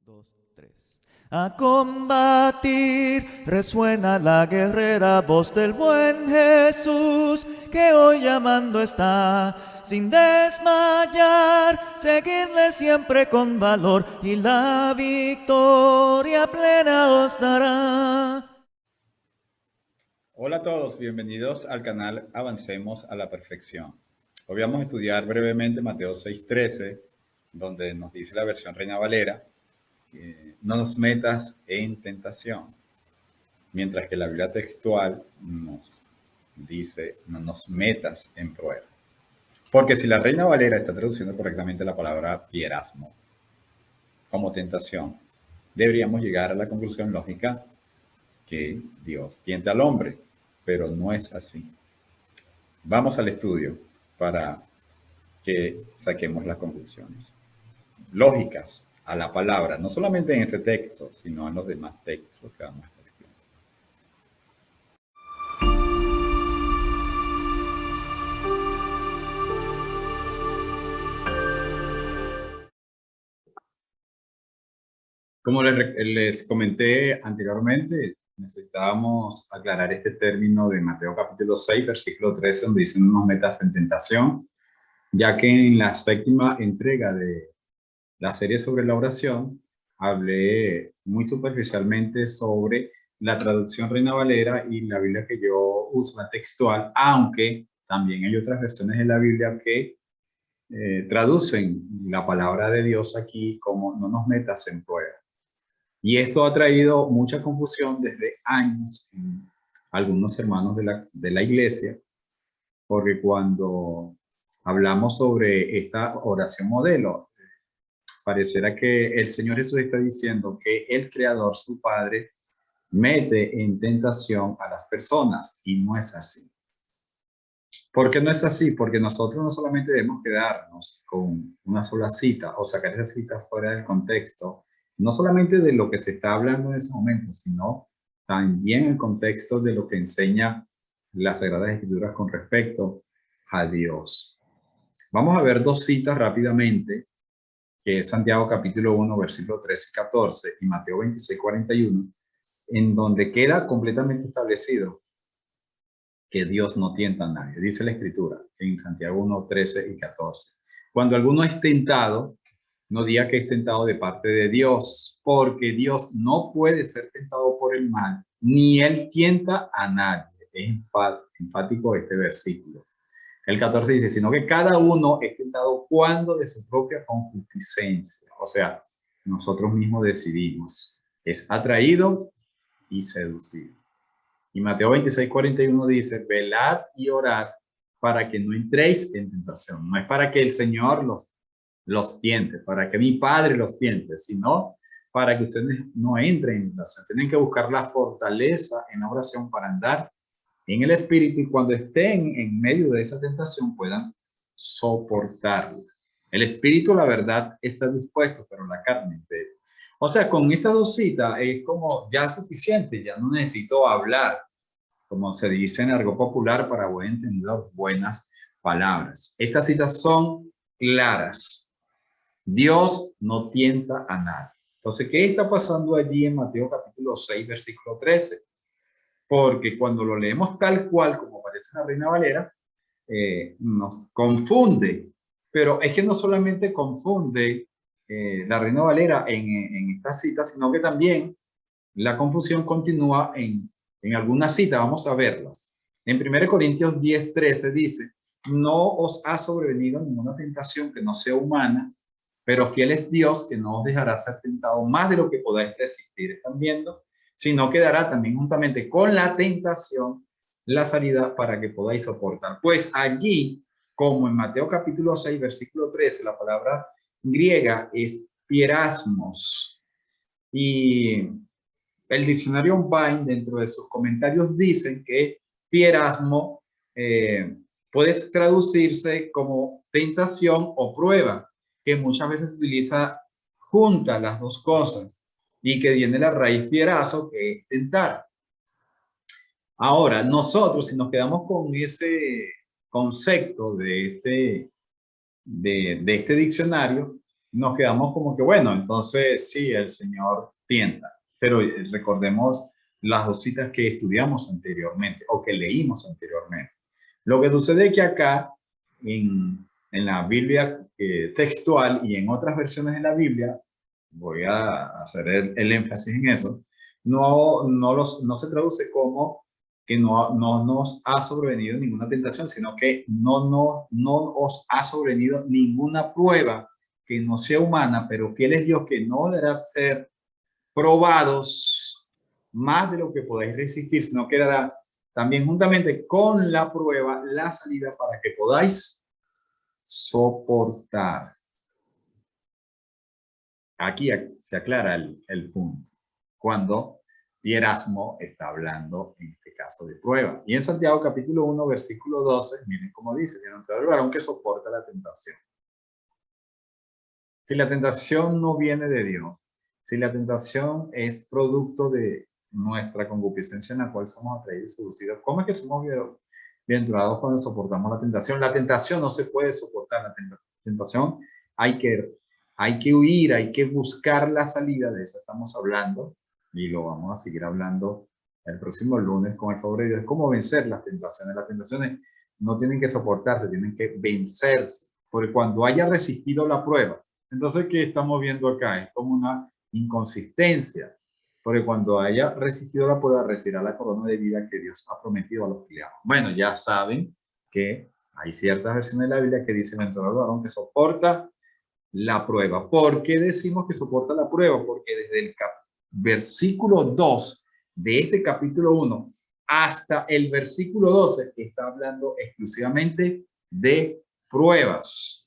2, 3. A combatir resuena la guerrera voz del buen Jesús, que hoy llamando está, sin desmayar, seguidle siempre con valor y la victoria plena os dará. Hola a todos, bienvenidos al canal Avancemos a la Perfección. Hoy vamos a estudiar brevemente Mateo 6:13, donde nos dice la versión Reina Valera, no nos metas en tentación, mientras que la Biblia textual nos dice, no nos metas en prueba. Porque si la Reina Valera está traduciendo correctamente la palabra pierasmo como tentación, deberíamos llegar a la conclusión lógica que Dios tienta al hombre, pero no es así. Vamos al estudio para que saquemos las conclusiones lógicas a la palabra, no solamente en ese texto, sino en los demás textos que vamos a estar estudiando. Como les comenté anteriormente, necesitábamos aclarar este término de Mateo capítulo 6, versículo 13, donde dice no nos metas en tentación, ya que en la séptima entrega de la serie sobre la oración, hablé muy superficialmente sobre la traducción Reina Valera y la Biblia que yo uso, la textual, aunque también hay otras versiones de la Biblia que traducen la palabra de Dios aquí como no nos metas en prueba. Y esto ha traído mucha confusión desde años en algunos hermanos de la iglesia, porque cuando hablamos sobre esta oración modelo, pareciera que el Señor Jesús está diciendo que el Creador, su Padre, mete en tentación a las personas, y no es así. ¿Por qué no es así? Porque nosotros no solamente debemos quedarnos con una sola cita o sacar esa cita fuera del contexto, no solamente de lo que se está hablando en ese momento, sino también el contexto de lo que enseña las Sagradas Escrituras con respecto a Dios. Vamos a ver dos citas rápidamente, que es Santiago capítulo 1, versículo 13 y 14, y Mateo 26, 41, en donde queda completamente establecido que Dios no tienta a nadie. Dice la Escritura en Santiago 1, 13 y 14. Cuando alguno es tentado, no diga que es tentado de parte de Dios, porque Dios no puede ser tentado por el mal, ni él tienta a nadie. Es enfático este versículo. El 14 dice, sino que cada uno es tentado cuando de su propia concupiscencia. O sea, nosotros mismos decidimos. Es atraído y seducido. Y Mateo 26, 41 dice, velad y orad para que no entréis en tentación. No es para que el Señor los tiente, para que mi Padre los tiente, sino para que ustedes no entren en tentación. Tienen que buscar la fortaleza en la oración para andar en el Espíritu, y cuando estén en medio de esa tentación puedan soportarla. El Espíritu, la verdad, está dispuesto, pero la carne es débil. O sea, con estas dos citas es como ya suficiente, ya no necesito hablar, como se dice en argot popular, para buen entendedor, buenas palabras. Estas citas son claras. Dios no tienta a nadie. Entonces, ¿qué está pasando allí en Mateo capítulo 6, versículo 13? Porque cuando lo leemos tal cual, como aparece en la Reina Valera, nos confunde. Pero es que no solamente confunde la Reina Valera en esta cita, sino que también la confusión continúa en algunas citas. Vamos a verlas. En 1 Corintios 10, 13 dice, no os ha sobrevenido ninguna tentación que no sea humana, pero fiel es Dios que no os dejará ser tentado más de lo que podáis resistir. ¿Están viendo? Sino que dará también juntamente con la tentación la salida para que podáis soportar. Pues allí, como en Mateo capítulo 6, versículo 13, la palabra griega es pierasmos. Y el diccionario Vine, dentro de sus comentarios, dicen que pierasmo puede traducirse como tentación o prueba, que muchas veces utiliza juntas las dos cosas, y que viene la raíz pierazo, que es tentar. Ahora, nosotros, si nos quedamos con ese concepto de este diccionario, nos quedamos como que, bueno, entonces sí, el Señor tienta. Pero recordemos las dos citas que estudiamos anteriormente o que leímos anteriormente. Lo que sucede es que acá, en la Biblia textual y en otras versiones de la Biblia, voy a hacer el énfasis en eso, no se traduce como que no nos ha sobrevenido ninguna tentación, sino que no os ha sobrevenido ninguna prueba que no sea humana, pero fiel es Dios que no deberá ser probados más de lo que podáis resistir, sino que dará también juntamente con la prueba la salida para que podáis soportar. Aquí se aclara el punto. Cuando Erasmo está hablando en este caso de prueba. Y en Santiago capítulo 1, versículo 12, miren cómo dice, bienaventurado el varón que soporta la tentación. Si la tentación no viene de Dios, si la tentación es producto de nuestra concupiscencia en la cual somos atraídos y seducidos, ¿cómo es que somos bienaventurados cuando soportamos la tentación? La tentación no se puede soportar, la tentación hay que huir, hay que buscar la salida, de eso estamos hablando y lo vamos a seguir hablando el próximo lunes con el favor de Dios. ¿Cómo vencer las tentaciones? Las tentaciones no tienen que soportarse, tienen que vencerse, porque cuando haya resistido la prueba, entonces, ¿qué estamos viendo acá? Es como una inconsistencia, porque cuando haya resistido la prueba, recibirá la corona de vida que Dios ha prometido a los que le aman. Bueno, ya saben que hay ciertas versiones de la Biblia que dicen dentro del varón que soporta la prueba. ¿Por qué decimos que soporta la prueba? Porque desde el versículo 2 de este capítulo 1 hasta el versículo 12 está hablando exclusivamente de pruebas.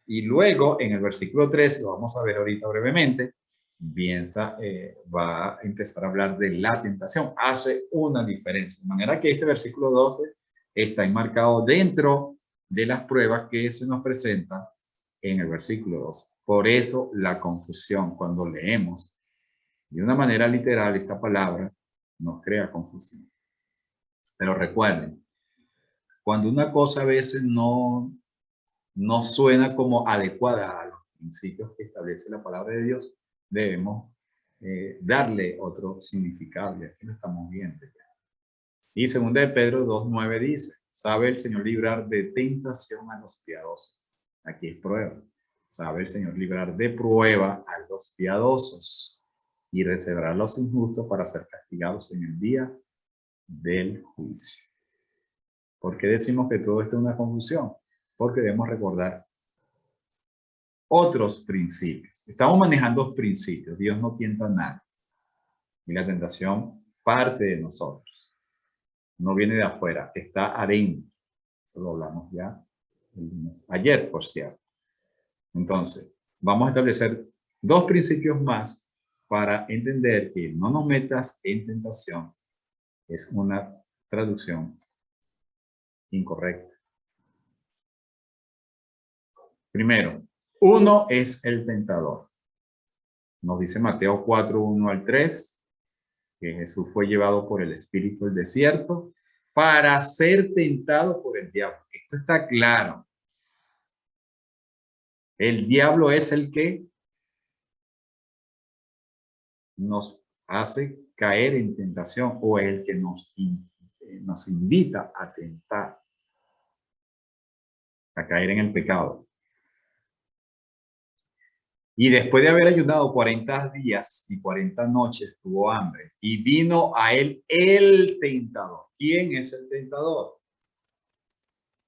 Y luego en el versículo 3, lo vamos a ver ahorita brevemente, va a empezar a hablar de la tentación. Hace una diferencia. De manera que este versículo 12 está enmarcado dentro de las pruebas que se nos presentan en el versículo 2. Por eso la confusión cuando leemos de una manera literal esta palabra nos crea confusión. Pero recuerden, cuando una cosa a veces no suena como adecuada a los principios que establece la palabra de Dios, debemos darle otro significado. Y aquí lo estamos viendo. Y segunda de Pedro 2:9 dice, sabe el Señor librar de tentación a los piadosos. Aquí es prueba. Sabe el Señor librar de prueba a los piadosos y reservar a los injustos para ser castigados en el día del juicio. ¿Por qué decimos que todo esto es una confusión? Porque debemos recordar otros principios. Estamos manejando principios. Dios no tienta a nadie. Y la tentación parte de nosotros. No viene de afuera, está adentro. Eso lo hablamos ya ayer, por cierto. Entonces, vamos a establecer dos principios más para entender que no nos metas en tentación. Es una traducción incorrecta. Primero, uno es el tentador. Nos dice Mateo 4:1-3, que Jesús fue llevado por el Espíritu al desierto para ser tentado por el diablo. Esto está claro. El diablo es el que nos hace caer en tentación o el que nos invita a tentar, a caer en el pecado. Y después de haber ayunado 40 días y 40 noches, tuvo hambre. Y vino a él el tentador. ¿Quién es el tentador?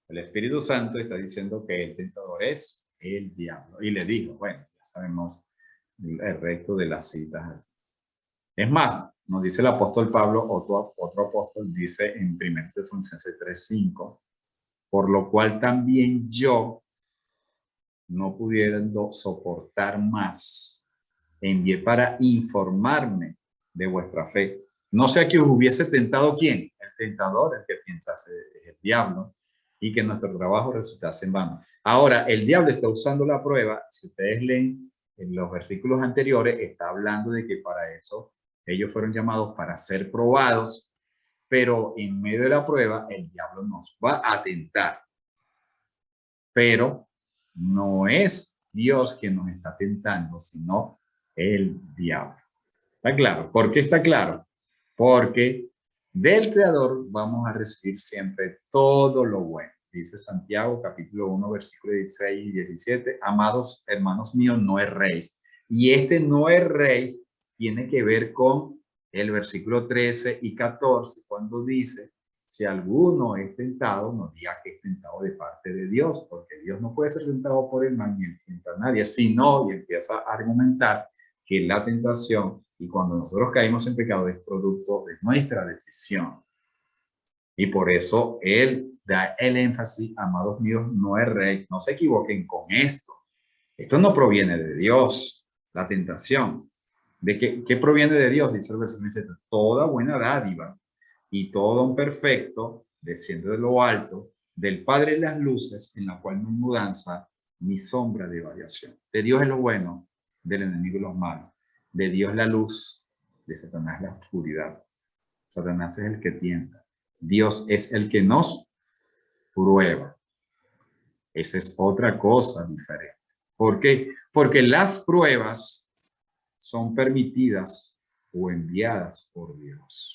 El Espíritu Santo está diciendo que el tentador es el diablo. Y le dijo, bueno, ya sabemos el resto de las citas. Es más, nos dice el apóstol Pablo, otro apóstol, dice en 1 Tesalonicenses 3:5, por lo cual también yo, no pudiendo soportar más, envié para informarme de vuestra fe. No sea que os hubiese tentado ¿quién? El tentador, el que piensa es el diablo, y que nuestro trabajo resultase en vano. Ahora, el diablo está usando la prueba. Si ustedes leen en los versículos anteriores, está hablando de que para eso ellos fueron llamados para ser probados, pero en medio de la prueba el diablo nos va a tentar. Pero no es Dios quien nos está tentando, sino el diablo. ¿Está claro? ¿Por qué está claro? Porque del Creador vamos a recibir siempre todo lo bueno. Dice Santiago, capítulo 1, versículo 16 y 17. Amados hermanos míos, no erréis. Y este no erréis tiene que ver con el versículo 13 y 14, cuando dice, si alguno es tentado, no diga que es tentado de parte de Dios, porque Dios no puede ser tentado por el mal ni tentar a nadie, sino, y empieza a argumentar que la tentación, y cuando nosotros caímos en pecado, es producto de nuestra decisión. Y por eso él da el énfasis, amados míos, no erréis, no se equivoquen con esto. Esto no proviene de Dios, la tentación. ¿De qué proviene de Dios? Dice el versículo 17, toda buena dádiva y todo don perfecto desciende de lo alto, del Padre de las luces, en la cual no hay mudanza ni sombra de variación. De Dios es lo bueno, del enemigo lo malo. De Dios la luz, de Satanás la oscuridad. Satanás es el que tienta. Dios es el que nos prueba. Esa es otra cosa diferente. ¿Por qué? Porque las pruebas son permitidas o enviadas por Dios.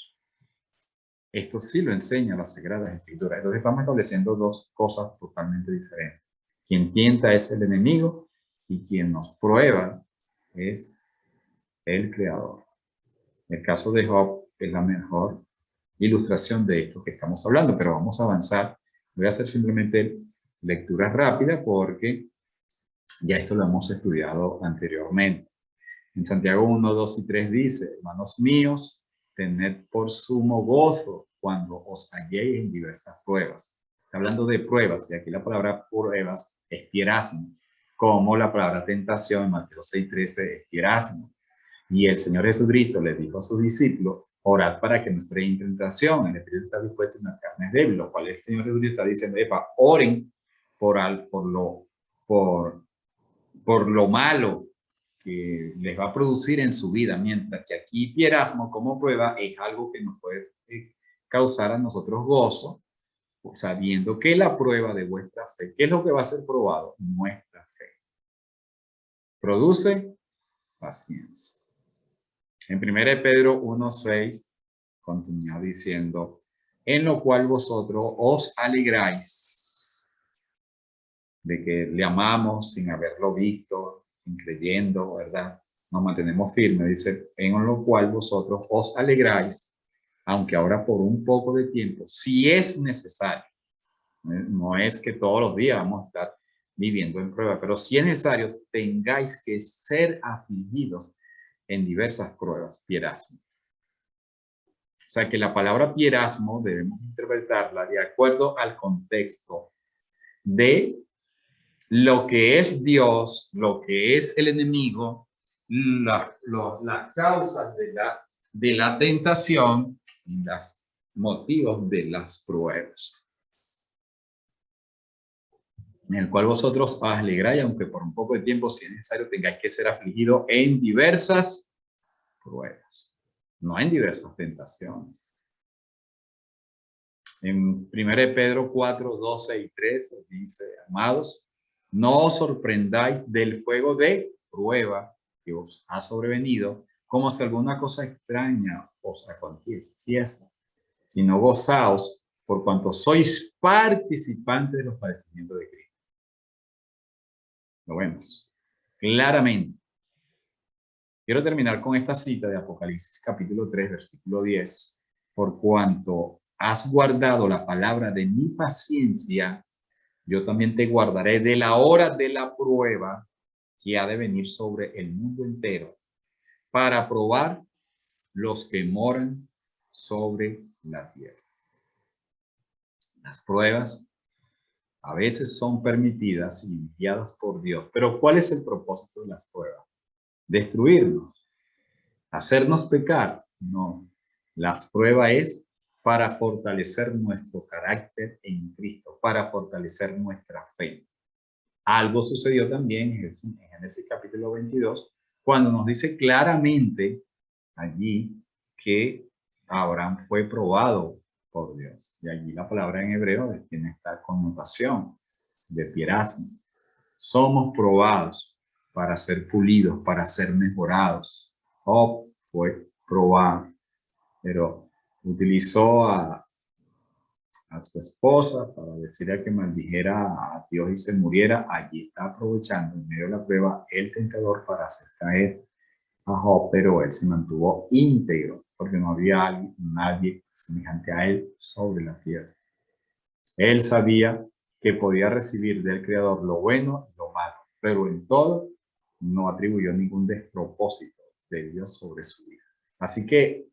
Esto sí lo enseña la Sagrada Escritura. Entonces estamos estableciendo dos cosas totalmente diferentes. Quien tienta es el enemigo y quien nos prueba es el Creador. El caso de Job es la mejor ilustración de esto que estamos hablando, pero vamos a avanzar. Voy a hacer simplemente lectura rápida porque ya esto lo hemos estudiado anteriormente. En Santiago 1, 2 y 3 dice, hermanos míos, tened por sumo gozo cuando os halléis en diversas pruebas. Está hablando de pruebas, y aquí la palabra pruebas es pierasmo, como la palabra tentación en Mateo 6, 13 es pierasmo. Y el Señor Jesucristo le dijo a sus discípulos, orad para que no estéis en tentación, el espíritu está dispuesto y la carne es débil, lo cual el Señor Jesucristo está diciendo, oren por lo malo que les va a producir en su vida, mientras que aquí pierasmo como prueba es algo que nos puede causar a nosotros gozo, sabiendo que la prueba de vuestra fe, ¿qué es lo que va a ser probado? Nuestra fe. Produce paciencia. En 1 Pedro 1:6 continúa diciendo, en lo cual vosotros os alegráis de que le amamos sin haberlo visto, sin creyendo, ¿verdad? Nos mantenemos firmes, dice, en lo cual vosotros os alegráis, aunque ahora por un poco de tiempo, si es necesario. No es que todos los días vamos a estar viviendo en prueba, pero si es necesario, tengáis que ser afligidos en diversas pruebas, pierasmo. O sea que la palabra pierasmo debemos interpretarla de acuerdo al contexto de lo que es Dios, lo que es el enemigo, las causas de la tentación y los motivos de las pruebas. En el cual vosotros os alegráis, aunque por un poco de tiempo, si es necesario, tengáis que ser afligidos en diversas pruebas, no en diversas tentaciones. En 1 Pedro 4, 12 y 13 dice, amados, no os sorprendáis del fuego de prueba que os ha sobrevenido, como si alguna cosa extraña os aconteciese, sino gozaos por cuanto sois participantes de los padecimientos de Cristo. Lo vemos claramente. Quiero terminar con esta cita de Apocalipsis capítulo 3, versículo 10. Por cuanto has guardado la palabra de mi paciencia, yo también te guardaré de la hora de la prueba que ha de venir sobre el mundo entero para probar los que moran sobre la tierra. Las pruebas a veces son permitidas y enviadas por Dios. Pero ¿cuál es el propósito de las pruebas? ¿Destruirnos? ¿Hacernos pecar? No. Las pruebas es para fortalecer nuestro carácter en Cristo, para fortalecer nuestra fe. Algo sucedió también en Génesis capítulo 22, cuando nos dice claramente allí que Abraham fue probado por Dios. Y allí la palabra en hebreo tiene esta connotación de pierasmo. Somos probados. para ser pulidos, para ser mejorados. Job fue probado, pero utilizó a su esposa para decirle que maldijera a Dios y se muriera. Allí está aprovechando en medio de la prueba el tentador para hacer caer a Job, pero él se mantuvo íntegro porque no había nadie semejante a él sobre la tierra. Él sabía que podía recibir del Creador lo bueno y lo malo, pero en todo no atribuyó ningún despropósito de Dios sobre su vida. Así que,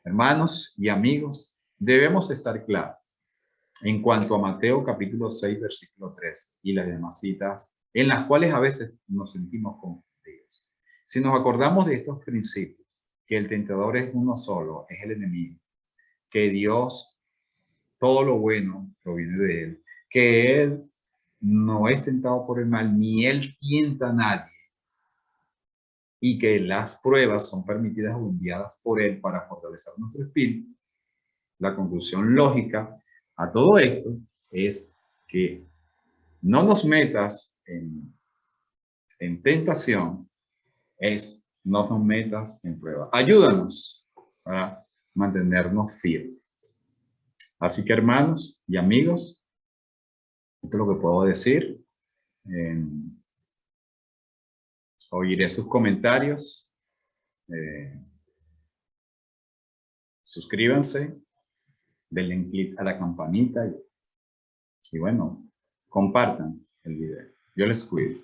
hermanos y amigos, debemos estar claros en cuanto a Mateo capítulo 6, versículo 3 y las demás citas en las cuales a veces nos sentimos confundidos. Si nos acordamos de estos principios, que el tentador es uno solo, es el enemigo, que Dios, todo lo bueno proviene de él, que él no es tentado por el mal, ni él tienta a nadie, y que las pruebas son permitidas o enviadas por él para fortalecer nuestro espíritu, la conclusión lógica a todo esto es que no nos metas en tentación, no nos metas en prueba. Ayúdanos para mantenernos firmes. Así que, hermanos y amigos, esto es lo que puedo decir. Oiré sus comentarios. Suscríbanse, denle clic a la campanita y bueno, compartan el video. Yo les cuido.